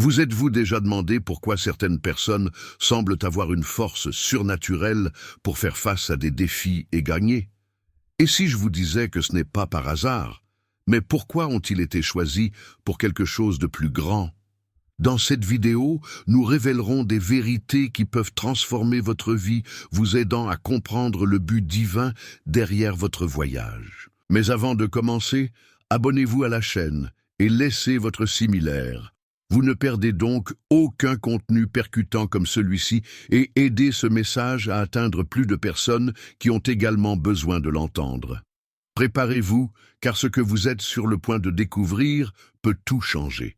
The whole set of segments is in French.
Vous êtes-vous déjà demandé pourquoi certaines personnes semblent avoir une force surnaturelle pour faire face à des défis et gagner? Et si je vous disais que ce n'est pas par hasard, mais pourquoi ont-ils été choisis pour quelque chose de plus grand? Dans cette vidéo, nous révélerons des vérités qui peuvent transformer votre vie, vous aidant à comprendre le but divin derrière votre voyage. Mais avant de commencer, abonnez-vous à la chaîne et laissez votre similaire. Vous ne perdez donc aucun contenu percutant comme celui-ci et aidez ce message à atteindre plus de personnes qui ont également besoin de l'entendre. Préparez-vous, car ce que vous êtes sur le point de découvrir peut tout changer.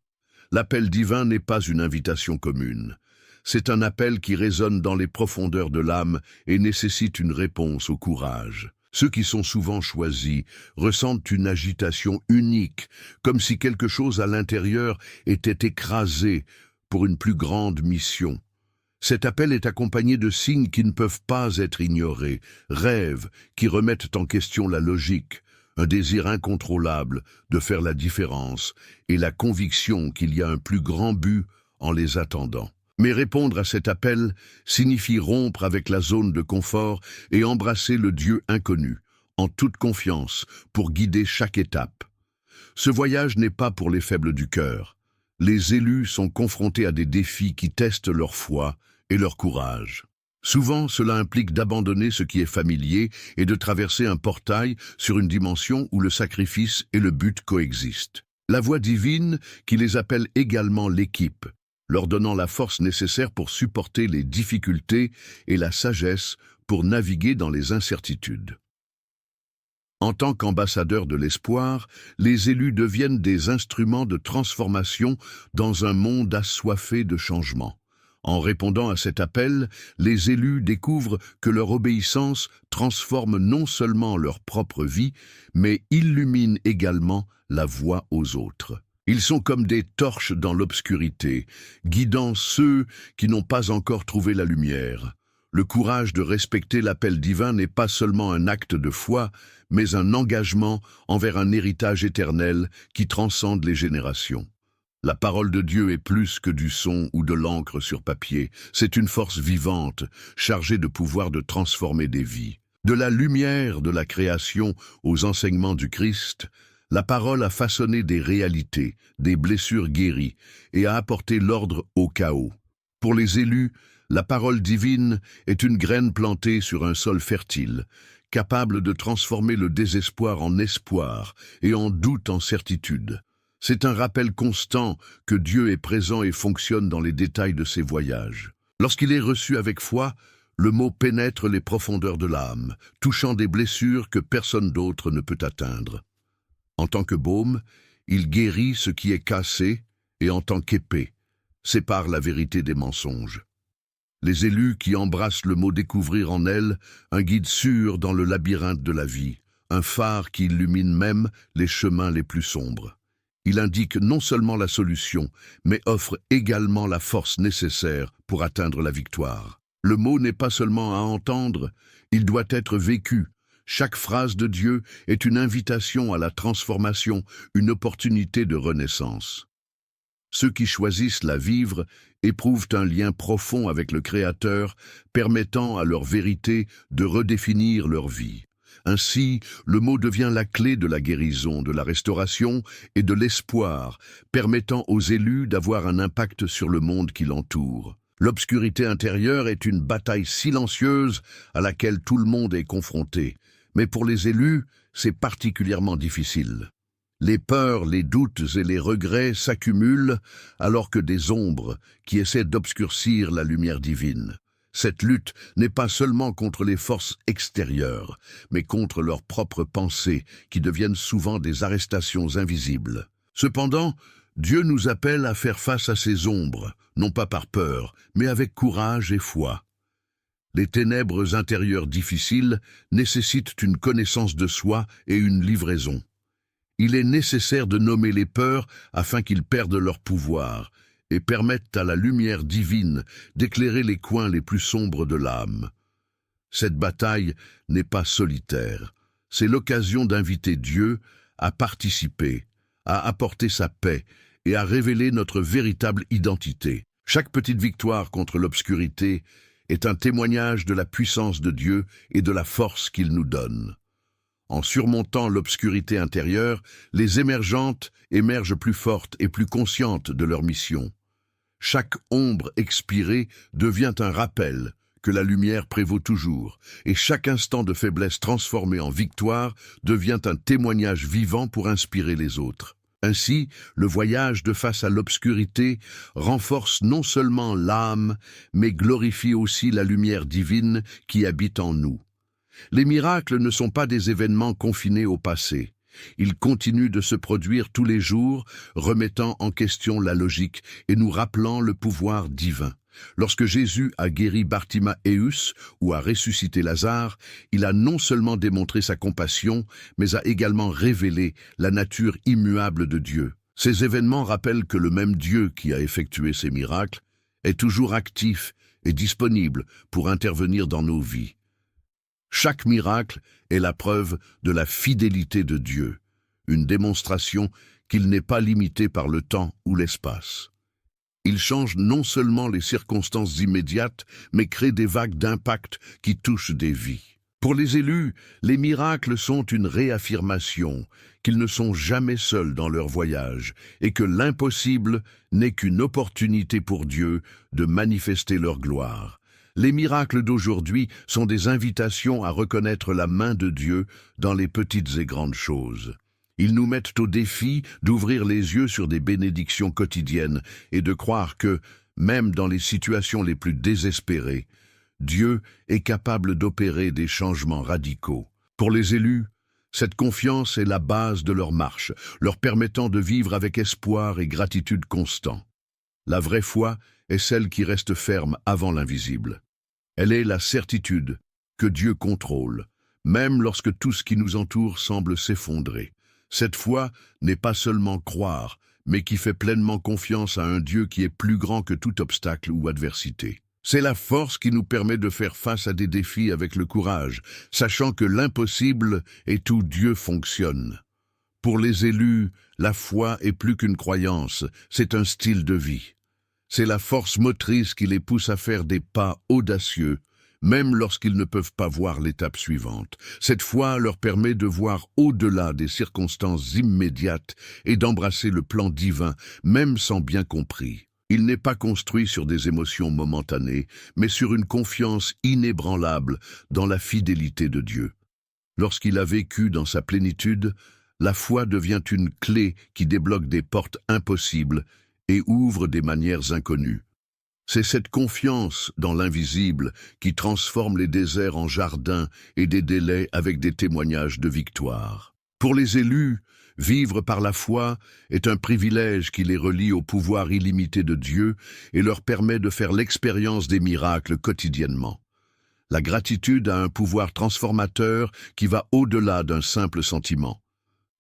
L'appel divin n'est pas une invitation commune. C'est un appel qui résonne dans les profondeurs de l'âme et nécessite une réponse au courage. Ceux qui sont souvent choisis ressentent une agitation unique, comme si quelque chose à l'intérieur était écrasé pour une plus grande mission. Cet appel est accompagné de signes qui ne peuvent pas être ignorés, rêves qui remettent en question la logique, un désir incontrôlable de faire la différence et la conviction qu'il y a un plus grand but en les attendant. Mais répondre à cet appel signifie rompre avec la zone de confort et embrasser le Dieu inconnu, en toute confiance, pour guider chaque étape. Ce voyage n'est pas pour les faibles du cœur. Les élus sont confrontés à des défis qui testent leur foi et leur courage. Souvent, cela implique d'abandonner ce qui est familier et de traverser un portail sur une dimension où le sacrifice et le but coexistent. La voix divine, qui les appelle également l'équipe, leur donnant la force nécessaire pour supporter les difficultés et la sagesse pour naviguer dans les incertitudes. En tant qu'ambassadeurs de l'espoir, les élus deviennent des instruments de transformation dans un monde assoiffé de changement. En répondant à cet appel, les élus découvrent que leur obéissance transforme non seulement leur propre vie, mais illumine également la voie aux autres. Ils sont comme des torches dans l'obscurité, guidant ceux qui n'ont pas encore trouvé la lumière. Le courage de respecter l'appel divin n'est pas seulement un acte de foi, mais un engagement envers un héritage éternel qui transcende les générations. La parole de Dieu est plus que du son ou de l'encre sur papier. C'est une force vivante, chargée de pouvoir de transformer des vies. De la lumière de la création aux enseignements du Christ, la parole a façonné des réalités, des blessures guéries, et a apporté l'ordre au chaos. Pour les élus, la parole divine est une graine plantée sur un sol fertile, capable de transformer le désespoir en espoir et en doute en certitude. C'est un rappel constant que Dieu est présent et fonctionne dans les détails de ses voyages. Lorsqu'il est reçu avec foi, le mot pénètre les profondeurs de l'âme, touchant des blessures que personne d'autre ne peut atteindre. En tant que baume, il guérit ce qui est cassé et en tant qu'épée, sépare la vérité des mensonges. Les élus qui embrassent le mot découvrir en elle un guide sûr dans le labyrinthe de la vie, un phare qui illumine même les chemins les plus sombres. Il indique non seulement la solution, mais offre également la force nécessaire pour atteindre la victoire. Le mot n'est pas seulement à entendre, il doit être vécu. Chaque phrase de Dieu est une invitation à la transformation, une opportunité de renaissance. Ceux qui choisissent la vivre éprouvent un lien profond avec le Créateur, permettant à leur vérité de redéfinir leur vie. Ainsi, le mot devient la clé de la guérison, de la restauration et de l'espoir, permettant aux élus d'avoir un impact sur le monde qui l'entoure. L'obscurité intérieure est une bataille silencieuse à laquelle tout le monde est confronté. Mais pour les élus, c'est particulièrement difficile. Les peurs, les doutes et les regrets s'accumulent alors que des ombres qui essaient d'obscurcir la lumière divine. Cette lutte n'est pas seulement contre les forces extérieures, mais contre leurs propres pensées qui deviennent souvent des arrestations invisibles. Cependant, Dieu nous appelle à faire face à ces ombres, non pas par peur, mais avec courage et foi. Les ténèbres intérieures difficiles nécessitent une connaissance de soi et une livraison. Il est nécessaire de nommer les peurs afin qu'ils perdent leur pouvoir et permettent à la lumière divine d'éclairer les coins les plus sombres de l'âme. Cette bataille n'est pas solitaire, c'est l'occasion d'inviter Dieu à participer, à apporter sa paix et à révéler notre véritable identité. Chaque petite victoire contre l'obscurité est un témoignage de la puissance de Dieu et de la force qu'il nous donne. En surmontant l'obscurité intérieure, les émergentes émergent plus fortes et plus conscientes de leur mission. Chaque ombre expirée devient un rappel que la lumière prévaut toujours, et chaque instant de faiblesse transformé en victoire devient un témoignage vivant pour inspirer les autres. Ainsi, le voyage de face à l'obscurité renforce non seulement l'âme, mais glorifie aussi la lumière divine qui habite en nous. Les miracles ne sont pas des événements confinés au passé. Ils continuent de se produire tous les jours, remettant en question la logique et nous rappelant le pouvoir divin. Lorsque Jésus a guéri Bartimaeus ou a ressuscité Lazare, il a non seulement démontré sa compassion, mais a également révélé la nature immuable de Dieu. Ces événements rappellent que le même Dieu qui a effectué ces miracles est toujours actif et disponible pour intervenir dans nos vies. Chaque miracle est la preuve de la fidélité de Dieu, une démonstration qu'il n'est pas limité par le temps ou l'espace. Il change non seulement les circonstances immédiates, mais crée des vagues d'impact qui touchent des vies. Pour les élus, les miracles sont une réaffirmation qu'ils ne sont jamais seuls dans leur voyage et que l'impossible n'est qu'une opportunité pour Dieu de manifester leur gloire. Les miracles d'aujourd'hui sont des invitations à reconnaître la main de Dieu dans les petites et grandes choses. Ils nous mettent au défi d'ouvrir les yeux sur des bénédictions quotidiennes et de croire que, même dans les situations les plus désespérées, Dieu est capable d'opérer des changements radicaux. Pour les élus, cette confiance est la base de leur marche, leur permettant de vivre avec espoir et gratitude constant. La vraie foi est celle qui reste ferme avant l'invisible. Elle est la certitude que Dieu contrôle, même lorsque tout ce qui nous entoure semble s'effondrer. Cette foi n'est pas seulement croire, mais qui fait pleinement confiance à un Dieu qui est plus grand que tout obstacle ou adversité. C'est la force qui nous permet de faire face à des défis avec le courage, sachant que l'impossible est où Dieu fonctionne. Pour les élus, la foi est plus qu'une croyance, c'est un style de vie. C'est la force motrice qui les pousse à faire des pas audacieux, même lorsqu'ils ne peuvent pas voir l'étape suivante. Cette foi leur permet de voir au-delà des circonstances immédiates et d'embrasser le plan divin, même sans bien compris. Il n'est pas construit sur des émotions momentanées, mais sur une confiance inébranlable dans la fidélité de Dieu. Lorsqu'il a vécu dans sa plénitude, la foi devient une clé qui débloque des portes impossibles et ouvre des manières inconnues. C'est cette confiance dans l'invisible qui transforme les déserts en jardins et des délais avec des témoignages de victoire. Pour les élus, vivre par la foi est un privilège qui les relie au pouvoir illimité de Dieu et leur permet de faire l'expérience des miracles quotidiennement. La gratitude a un pouvoir transformateur qui va au-delà d'un simple sentiment.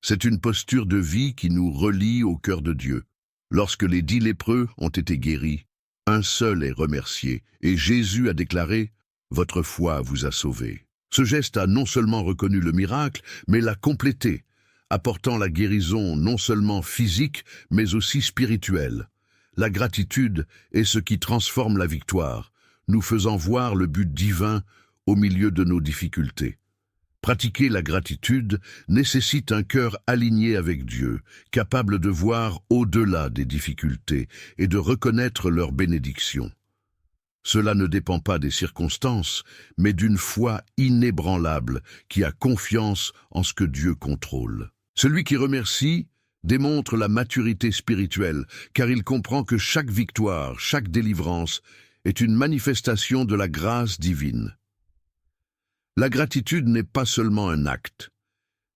C'est une posture de vie qui nous relie au cœur de Dieu. Lorsque les 10 lépreux ont été guéris, un seul est remercié, et Jésus a déclaré « Votre foi vous a sauvés ». Ce geste a non seulement reconnu le miracle, mais l'a complété, apportant la guérison non seulement physique, mais aussi spirituelle. La gratitude est ce qui transforme la victoire, nous faisant voir le but divin au milieu de nos difficultés. Pratiquer la gratitude nécessite un cœur aligné avec Dieu, capable de voir au-delà des difficultés et de reconnaître leurs bénédictions. Cela ne dépend pas des circonstances, mais d'une foi inébranlable qui a confiance en ce que Dieu contrôle. Celui qui remercie démontre la maturité spirituelle, car il comprend que chaque victoire, chaque délivrance est une manifestation de la grâce divine. La gratitude n'est pas seulement un acte,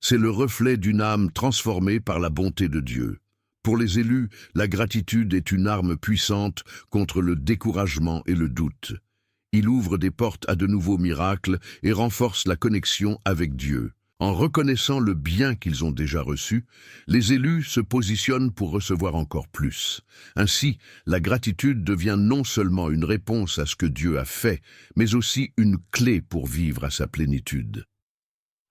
c'est le reflet d'une âme transformée par la bonté de Dieu. Pour les élus, la gratitude est une arme puissante contre le découragement et le doute. Il ouvre des portes à de nouveaux miracles et renforce la connexion avec Dieu. En reconnaissant le bien qu'ils ont déjà reçu, les élus se positionnent pour recevoir encore plus. Ainsi, la gratitude devient non seulement une réponse à ce que Dieu a fait, mais aussi une clé pour vivre à sa plénitude.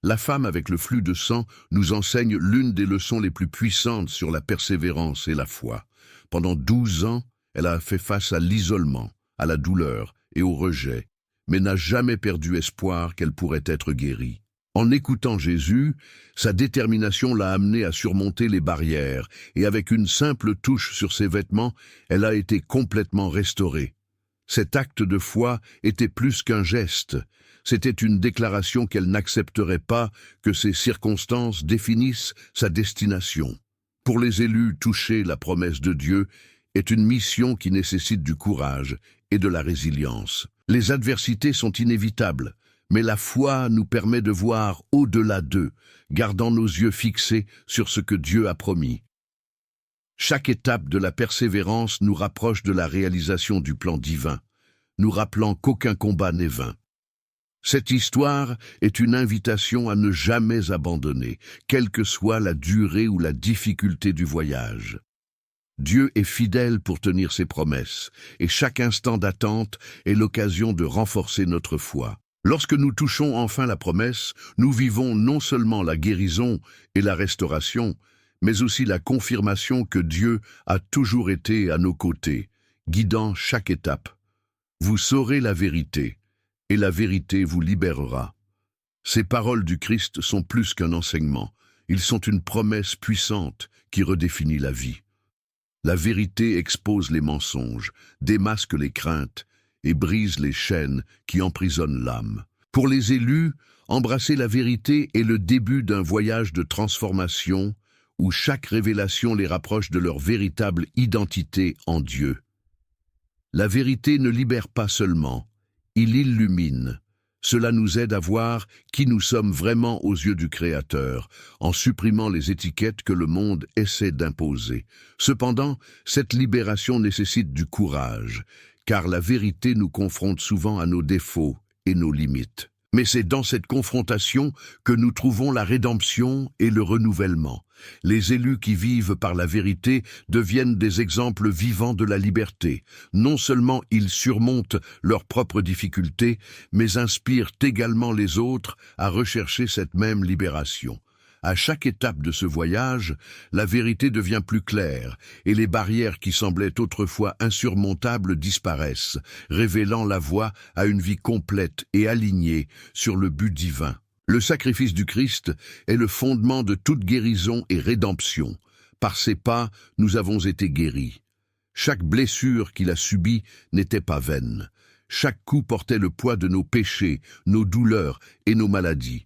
La femme avec le flux de sang nous enseigne l'une des leçons les plus puissantes sur la persévérance et la foi. Pendant 12 ans, elle a fait face à l'isolement, à la douleur et au rejet, mais n'a jamais perdu espoir qu'elle pourrait être guérie. En écoutant Jésus, sa détermination l'a amenée à surmonter les barrières, et avec une simple touche sur ses vêtements, elle a été complètement restaurée. Cet acte de foi était plus qu'un geste, c'était une déclaration qu'elle n'accepterait pas que ces circonstances définissent sa destination. Pour les élus touchés, la promesse de Dieu est une mission qui nécessite du courage et de la résilience. Les adversités sont inévitables, mais la foi nous permet de voir au-delà d'eux, gardant nos yeux fixés sur ce que Dieu a promis. Chaque étape de la persévérance nous rapproche de la réalisation du plan divin, nous rappelant qu'aucun combat n'est vain. Cette histoire est une invitation à ne jamais abandonner, quelle que soit la durée ou la difficulté du voyage. Dieu est fidèle pour tenir ses promesses, et chaque instant d'attente est l'occasion de renforcer notre foi. Lorsque nous touchons enfin la promesse, nous vivons non seulement la guérison et la restauration, mais aussi la confirmation que Dieu a toujours été à nos côtés, guidant chaque étape. Vous saurez la vérité, et la vérité vous libérera. Ces paroles du Christ sont plus qu'un enseignement, ils sont une promesse puissante qui redéfinit la vie. La vérité expose les mensonges, démasque les craintes, et brise les chaînes qui emprisonnent l'âme. Pour les élus, embrasser la vérité est le début d'un voyage de transformation où chaque révélation les rapproche de leur véritable identité en Dieu. La vérité ne libère pas seulement, il illumine. Cela nous aide à voir qui nous sommes vraiment aux yeux du Créateur, en supprimant les étiquettes que le monde essaie d'imposer. Cependant, cette libération nécessite du courage, car la vérité nous confronte souvent à nos défauts et nos limites. Mais c'est dans cette confrontation que nous trouvons la rédemption et le renouvellement. Les élus qui vivent par la vérité deviennent des exemples vivants de la liberté. Non seulement ils surmontent leurs propres difficultés, mais inspirent également les autres à rechercher cette même libération. À chaque étape de ce voyage, la vérité devient plus claire et les barrières qui semblaient autrefois insurmontables disparaissent, révélant la voie à une vie complète et alignée sur le but divin. Le sacrifice du Christ est le fondement de toute guérison et rédemption. Par ses pas, nous avons été guéris. Chaque blessure qu'il a subie n'était pas vaine. Chaque coup portait le poids de nos péchés, nos douleurs et nos maladies.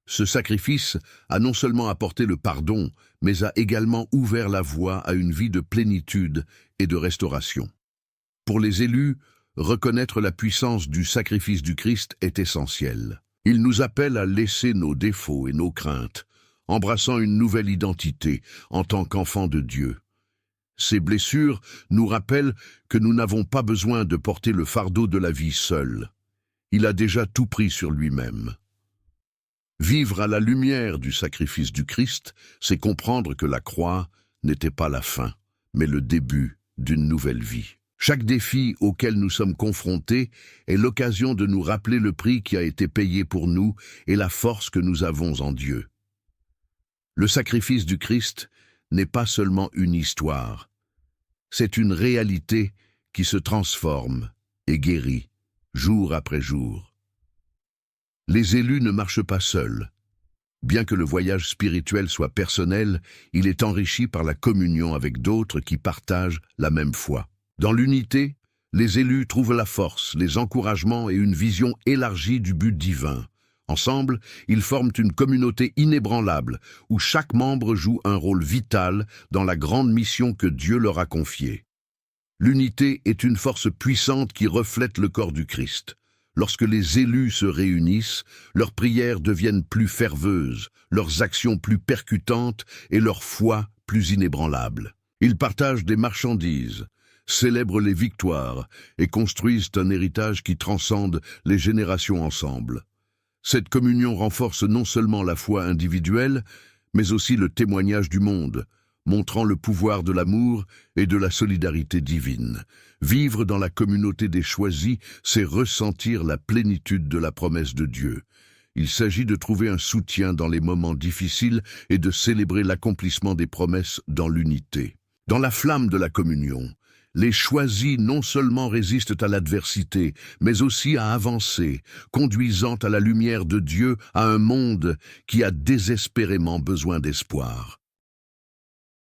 Ce sacrifice a non seulement apporté le pardon, mais a également ouvert la voie à une vie de plénitude et de restauration. Pour les élus, reconnaître la puissance du sacrifice du Christ est essentiel. Il nous appelle à laisser nos défauts et nos craintes, embrassant une nouvelle identité en tant qu'enfants de Dieu. Ces blessures nous rappellent que nous n'avons pas besoin de porter le fardeau de la vie seul. Il a déjà tout pris sur lui-même. Vivre à la lumière du sacrifice du Christ, c'est comprendre que la croix n'était pas la fin, mais le début d'une nouvelle vie. Chaque défi auquel nous sommes confrontés est l'occasion de nous rappeler le prix qui a été payé pour nous et la force que nous avons en Dieu. Le sacrifice du Christ n'est pas seulement une histoire, c'est une réalité qui se transforme et guérit jour après jour. Les élus ne marchent pas seuls. Bien que le voyage spirituel soit personnel, il est enrichi par la communion avec d'autres qui partagent la même foi. Dans l'unité, les élus trouvent la force, les encouragements et une vision élargie du but divin. Ensemble, ils forment une communauté inébranlable où chaque membre joue un rôle vital dans la grande mission que Dieu leur a confiée. L'unité est une force puissante qui reflète le corps du Christ. Lorsque les élus se réunissent, leurs prières deviennent plus ferveuses, leurs actions plus percutantes et leur foi plus inébranlable. Ils partagent des marchandises, célèbrent les victoires et construisent un héritage qui transcende les générations ensemble. Cette communion renforce non seulement la foi individuelle, mais aussi le témoignage du monde, montrant le pouvoir de l'amour et de la solidarité divine. Vivre dans la communauté des choisis, c'est ressentir la plénitude de la promesse de Dieu. Il s'agit de trouver un soutien dans les moments difficiles et de célébrer l'accomplissement des promesses dans l'unité. Dans la flamme de la communion, les choisis non seulement résistent à l'adversité, mais aussi à avancer, conduisant à la lumière de Dieu à un monde qui a désespérément besoin d'espoir.